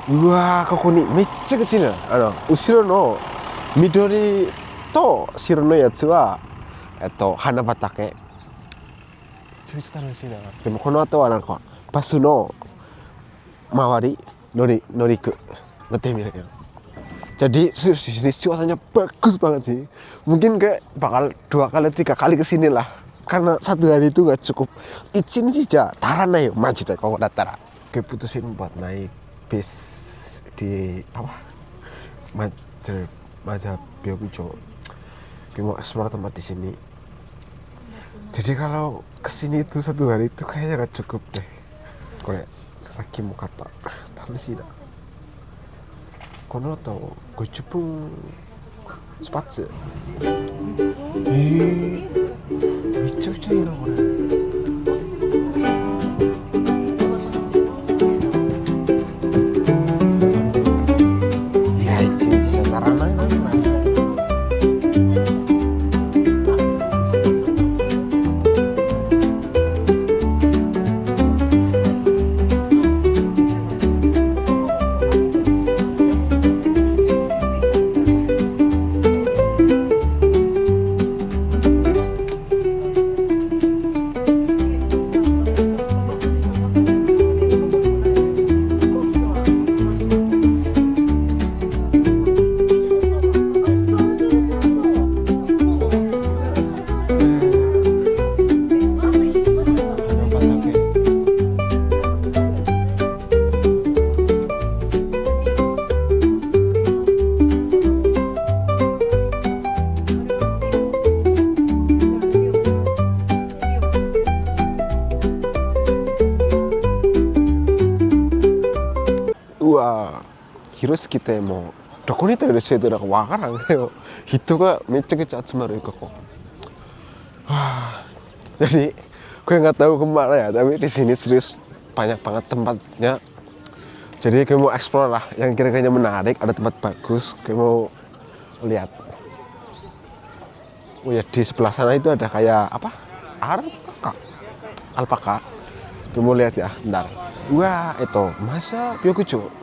うわー、ここにめっちゃ口な後ろの緑と白のやつは花畑。めちゃめちゃ楽しいな。でもこの後はなんかバスの周り乗ってみるya. Jadi sini cuacanya bagus banget sih. Mungkin kayak bakal 2 kali 3 kali kesini lah. Karena 1 hari itu gak cukup. Ichin 진짜 달아나요. 마지다 kalau datara. Kayak putusin buat naik bis di apa? Maja Byokucho. Kayak mau explore tempat di sini. Jadi kalau kesini itu 1 hari itu kayaknya gak cukup deh. Kayak Saki mau kata, tapi sih dah. Kono atau gochupung spatsu. Mechaいいなこれ。いや、1日じゃならないなこれ。広すぎてもうどこにいたらいる人だかわからんよ。人がめちゃくちゃ集まるkok. Jadi gue nggak tahu kemana ya, tapi di sini serius banyak banget tempatnya. Jadi gue mau explore lah yang kira-kira menarik, ada tempat bagus, gue mau lihat. Oh ya, di sebelah sana itu ada kayak apa? Alpaka. Gue mau lihat ya, bentar. Wah, itu masa Byokucho.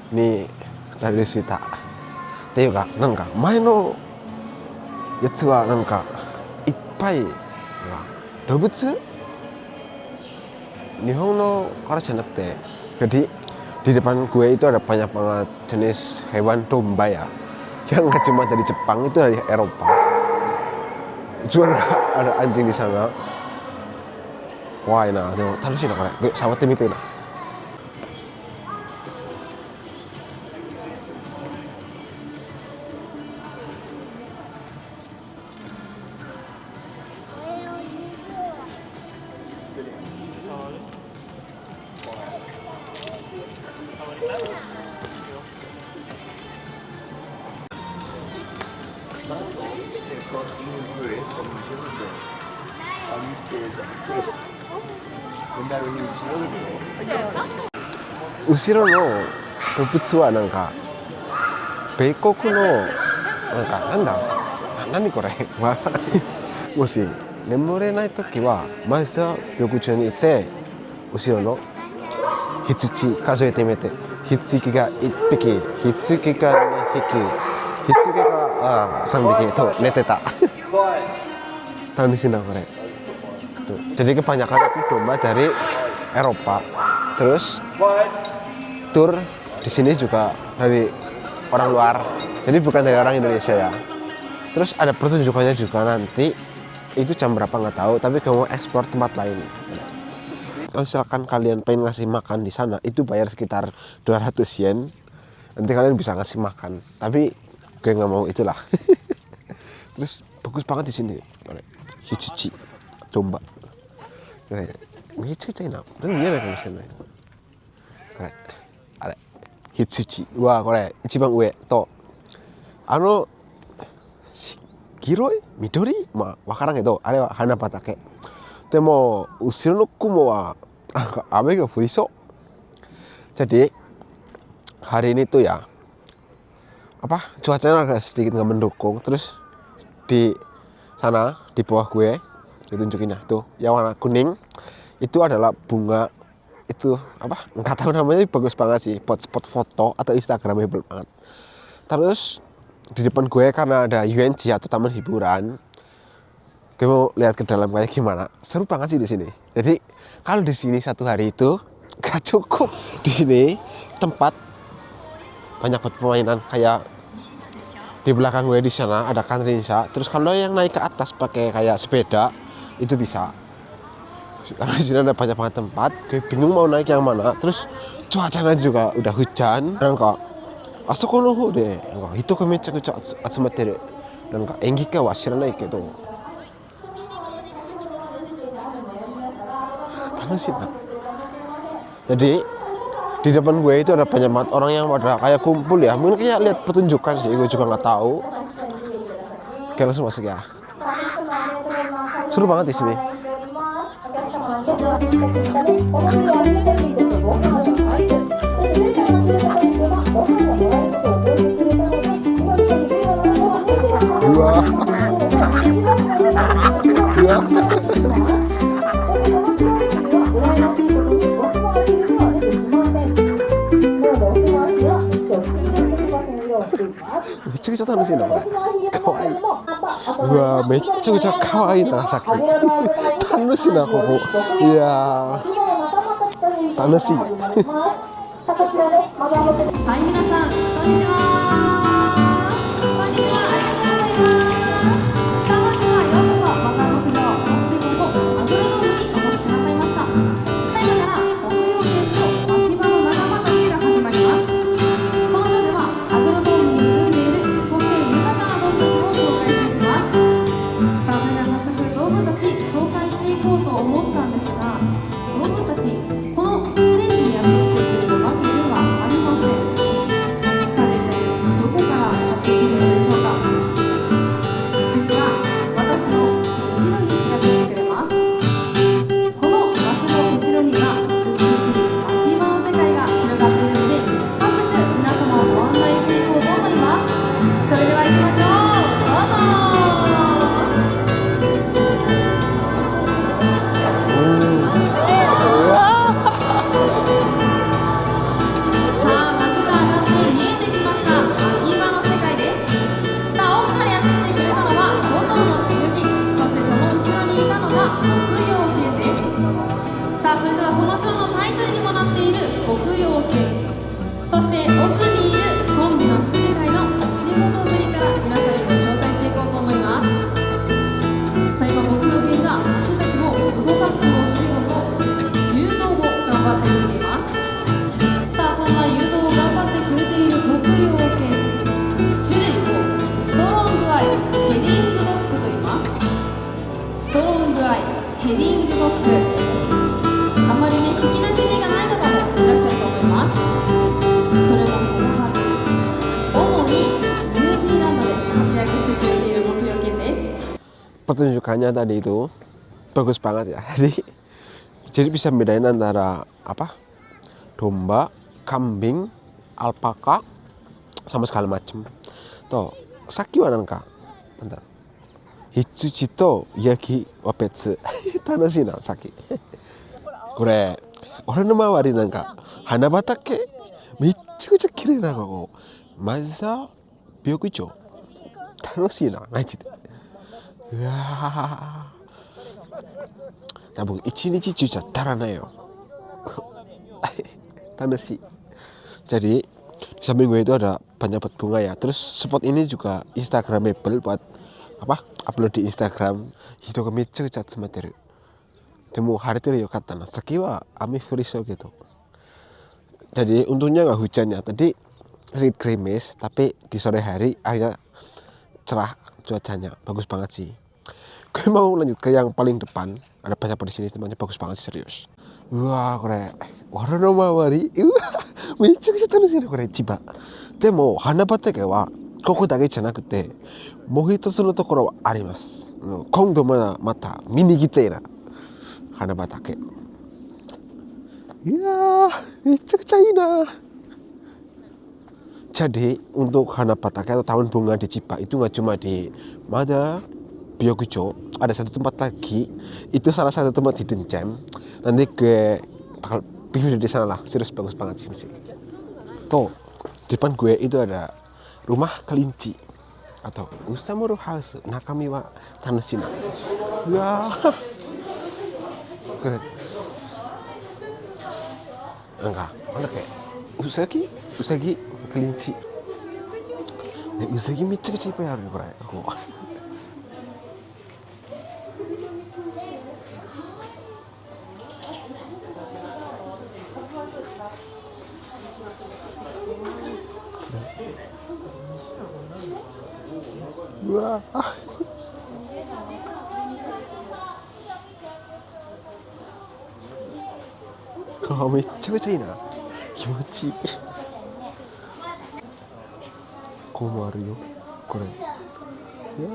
になりすぎたっていうか、なんか前のやつはなんかいっぱい動物日本のからじゃなくて、jadi di depan gue itu ada banyak banget jenis hewan domba ya, yang gak cuma dari Jepang, itu dari Eropa juga ada anjing di sana. Wah, nah, deも楽しいなこれ。触ってみてな。後ろの動物はなんか米国のなんかなんだろう、何これもし眠れないときはまずは緑地にいて、後ろの羊数えてみて、羊が1匹、羊が2匹、羊が3匹と寝てた。楽しいなこれ。Jadi kebanyakan itu domba dari Eropa. Terus tur di sini juga dari orang luar. Jadi bukan dari orang Indonesia ya. Terus ada pertunjukannya juga nanti. Itu jam berapa nggak tahu, tapi kamu ekspor tempat lain. Kalau misalkan kalian pengen ngasih makan di sana, itu bayar sekitar 200 yen. Nanti kalian bisa ngasih makan. Tapi gue nggak mau itulah. Terus bagus banget di sini. Hichichi domba. めちゃくちゃいいな。でも見えないかもしれない。これあれ羊はこれ一番上と黄色い緑、まあ分からんけど、あれは花畑。でも後ろの雲は雨が降りそう。Jadi hari ini tuh ya apa, cuacanya agak sedikit nggak mendukung. Terus di sana di bawah gue ditunjukin ya, tuh yang warna kuning itu adalah bunga itu apa? Nggak tahu namanya, bagus banget sih buat spot foto atau instagramable banget. Terus di depan gue karena ada UNJ atau taman hiburan, gue mau lihat ke dalam kayak gimana. Seru banget sih di sini. Jadi kalau di sini satu hari itu gak cukup. Di sini tempat banyak buat permainan, kayak di belakang gue di sana ada Kanrinsa. Terus kalau yang naik ke atas pakai kayak sepeda itu bisa. Karena di sini ada banyak banget tempat. Gue bingung mau naik yang mana. Terus cuacanya juga udah hujan. Dan kok asoko no hou de hito ga mechakucha atsumatteるなんか演劇家は知らないけど楽しいな. Jadi di depan gue itu ada banyak banget orang yang pada kayak kumpul ya, mungkin kayak lihat pertunjukan sih, gue juga nggak tahu. Oke, langsung masuk ya. Seru banget di sini. Dua.めちゃくちゃ楽しいなこれ。かわいい。うわめっちゃくちゃかわいいなさっき。楽しいなここ。いやー楽しい。はい、皆さんこんにちは。こんにちは、ありがとうございます。さあ、本日はようこそマサー牧場、そしてここマグロドームにお越しくださいました。さあ、今から北洋犬と秋葉の仲間たちが始まります。このショーではマグロドームに住んでいる個性豊かな動物を紹介していきます。さあ、それでは早速動物たち紹介していこうと思ったんですが、動物たちこのステージにやってきてくれるわけではありません。さて、どこからやってくるのでしょうか。実は私の後ろにやってきてくれます。この枠の後ろには美しい秋葉の世界が広がっているので、早速皆様をご案内していこうと思います。それでは行きましょう。どうぞ。さあ、幕が上がって見えてきました。秋葉の世界です。さあ、奥からやってきてくれたのは5頭の羊、そしてその後ろにいたのが牧羊犬です。さあ、それではこのショーのタイトルにもなっている牧羊犬、そして奥にいるコンビの羊飼いのお仕事ぶりから皆さんにご紹介していこうと思います。さあ、今牧羊犬が私たちを動かすお仕事、誘導を頑張ってくれています。さあ、そんな誘導を頑張ってくれている牧羊犬、種類をストロングアイヘディングドッグと言います。ストロングアイヘディングドッグ、あまりね聞きなじみがない方もいらっしゃると思います。それもそのはず、主にニュージーランドで活躍してくれている牧羊犬です。Pertunjukannya tadi itu bagus banget ya. Jadi bisa bedain antara apa? Domba, kambing, alpaka, sama segala macem. Tuh, saki wa nanka, bentar. Hichuji to yaki wa betsu. Tanoshii na saki. Kore, ore no mawari nanka hanabatake mechakucha kirei na ko. Maza byokucho. Tanoshii na, maji de. うわー、僕一日中じゃ足らないよ。楽しい. Jadi di samping gue itu ada banyak pot bunga ya. Terus spot ini juga instagramable buat apa? Upload di Instagram. Hito ga mechakucha atsumatteる. Demo hareteるよかったな. Saki wa ame furishou gitu. Jadi untungnya nggak hujan ya. Tadi sedikit gerimis, tapi di sore hari akhirnya cerah cuacanya, bagus banget sih. Gue mau lanjut ke yang paling depan. Ada banyak di sini, temannya bagus banget sih, serius. Wah, kore, ora no mawari, mechakucha tanoshii na kore chiba. Demo hanabatake wa koko dakeじゃなくて、もう一つのところはあります。今度また見に来ているhanabatake. Ya, mechakuchaいいな. Jadi untuk hanabatake atau taman bunga di Chiba itu nggak cuma di Mada Byokucho, ada satu tempat lagi, itu salah satu tempat hidden gem. Nanti gue bakal bikin video di sana lah, serius bagus banget sini sih. Tuh, di depan gue itu ada rumah kelinci atau Usamuro House Nakami wa Tanashina. Wah, keren. Enggak, ada kayak usagi kelinci. Usagi めっちゃくちゃいっぱいあるねこれ。ここ。うわあ、めっちゃくちゃいいな。気持ちいい。こうもあるよこれ。いや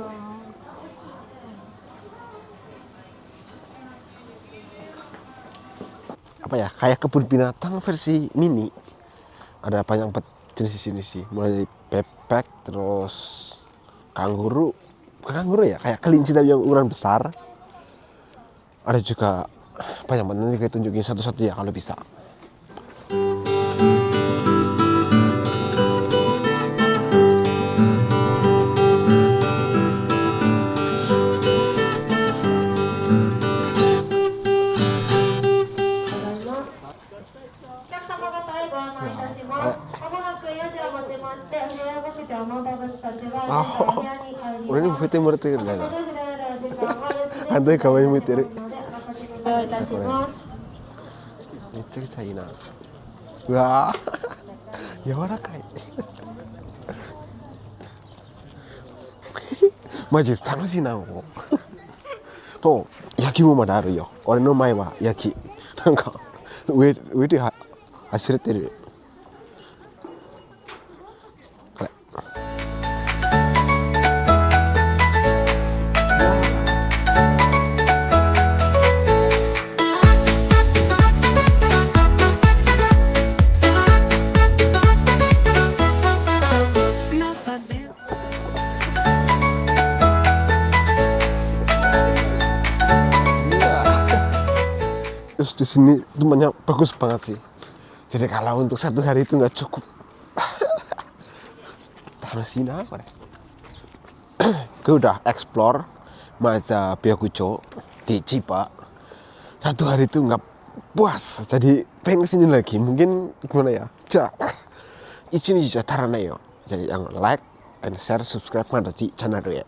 apa ya, kayak kebun binatang versi mini. Ada banyak jenis di sini sih, mulai dari bebek, terus kanguru ya, kayak kelinci tapi yang ukuran besar. Ada juga banyak banget, nanti kayak tunjukin satu-satu ya kalau bisa. Udah ini buffetnya murah ya kan? Antai kawan ini murah. Ini cek China. Wah, yawarakai. Maji, tanushii naここ。と、焼きもまだあるよ。俺の前は焼き。なんか上で走れてる。これ。Terus di sini temannya bagus banget sih. Jadi kalau untuk satu hari itu nggak cukup. Tanushii naこれ. Gue udah explore Maza Byakucho di Chiba. Satu hari itu nggak puas. Jadi pengen kesini lagi. Mungkin gimana ya? Ichi ni jo taranae yo. Jadi yang like and share, subscribe mana di channel ya.